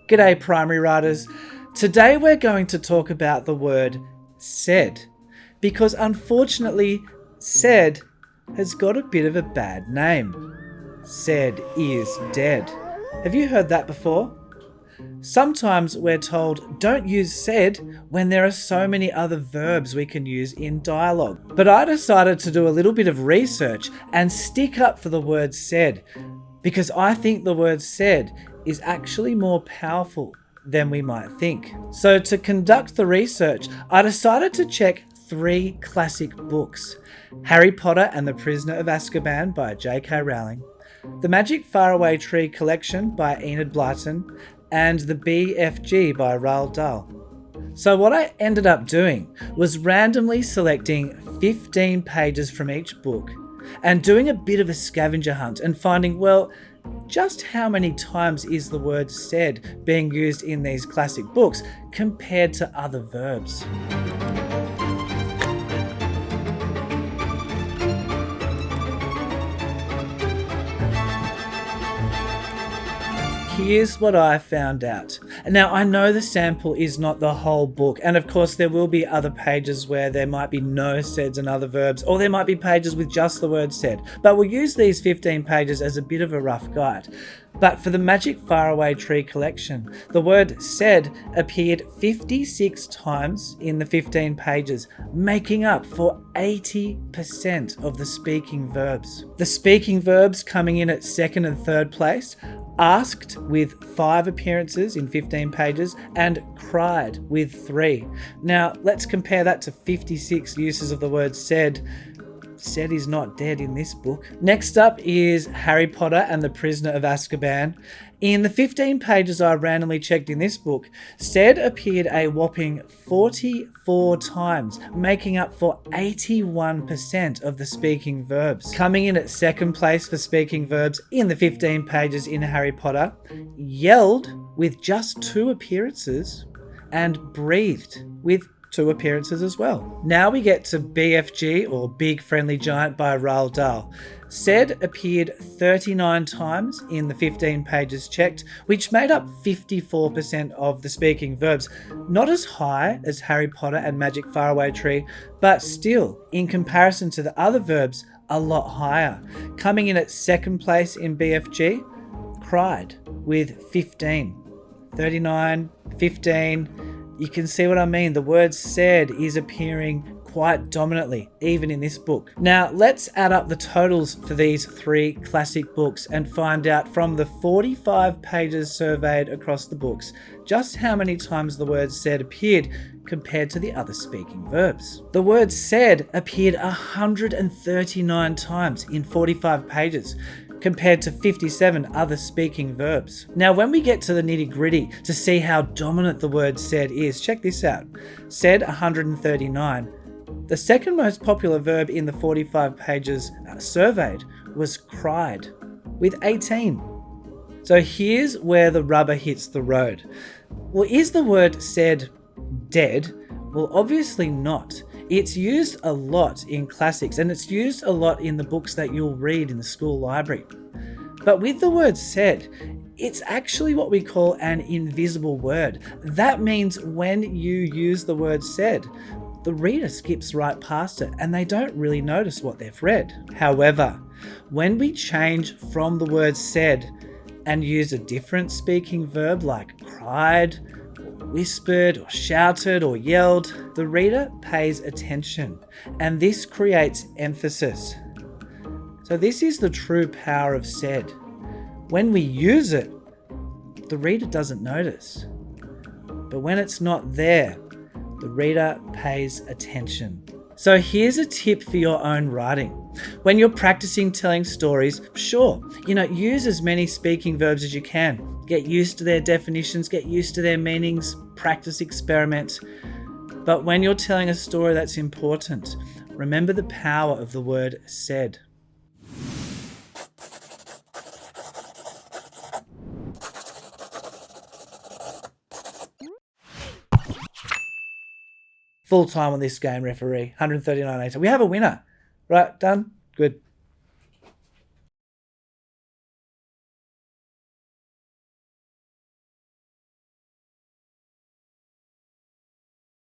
G'day primary writers. Today we're going to talk about the word said, because unfortunately said has got a bit of a bad name. Said is dead. Have you heard that before? Sometimes we're told don't use said when there are so many other verbs we can use in dialogue. But I decided to do a little bit of research and stick up for the word said, because I think the word said is actually more powerful than we might think. So to conduct the research, I decided to check 3 classic books: Harry Potter and the Prisoner of Azkaban by J.K. Rowling, The Magic Faraway Tree Collection by Enid Blyton, and The BFG by Roald Dahl. So what I ended up doing was randomly selecting 15 pages from each book and doing a bit of a scavenger hunt and finding, well, just how many times is the word said being used in these classic books compared to other verbs? Here's what I found out. Now, I know the sample is not the whole book, and of course there will be other pages where there might be no saids and other verbs, or there might be pages with just the word said, but we'll use these 15 pages as a bit of a rough guide. But for the Magic Faraway Tree Collection, the word said appeared 56 times in the 15 pages, making up for 80% of the speaking verbs. The speaking verbs coming in at second and third place: asked with 5 appearances in 15 pages and cried with 3. Now let's compare that to 56 uses of the word said. Said is not dead in this book. Next up is Harry Potter and the Prisoner of Azkaban. In the 15 pages I randomly checked in this book, said appeared a whopping 44 times, making up for 81% of the speaking verbs. Coming in at second place for speaking verbs in the 15 pages in Harry Potter, yelled with just 2 appearances and breathed with 2 appearances as well. Now we get to BFG, or Big Friendly Giant by Roald Dahl. Said appeared 39 times in the 15 pages checked, which made up 54% of the speaking verbs. Not as high as Harry Potter and Magic Faraway Tree, but still, in comparison to the other verbs, a lot higher. Coming in at second place in BFG, cried with 15. 39, 15... You can see what I mean. The word said is appearing quite dominantly, even in this book. Now, let's add up the totals for these 3 classic books and find out from the 45 pages surveyed across the books just how many times the word said appeared compared to the other speaking verbs. The word said appeared 139 times in 45 pages, compared to 57 other speaking verbs. Now, when we get to the nitty-gritty to see how dominant the word said is, check this out. Said 139. The second most popular verb in the 45 pages surveyed was cried, with 18. So here's where the rubber hits the road. Well, is the word said dead? Well, obviously not. It's used a lot in classics, and it's used a lot in the books that you'll read in the school library. But with the word said, it's actually what we call an invisible word. That means when you use the word said, the reader skips right past it and they don't really notice what they've read. However, when we change from the word said and use a different speaking verb like cried, whispered or shouted or yelled, the reader pays attention, and this creates emphasis. So this is the true power of said. When we use it, the reader doesn't notice. But when it's not there, the reader pays attention. So here's a tip for your own writing. When you're practicing telling stories, sure, use as many speaking verbs as you can. Get used to their definitions, get used to their meanings, practice, experiment. But when you're telling a story that's important, remember the power of the word said. Full time on this game, referee. 139.80. We have a winner. Right, done? Good.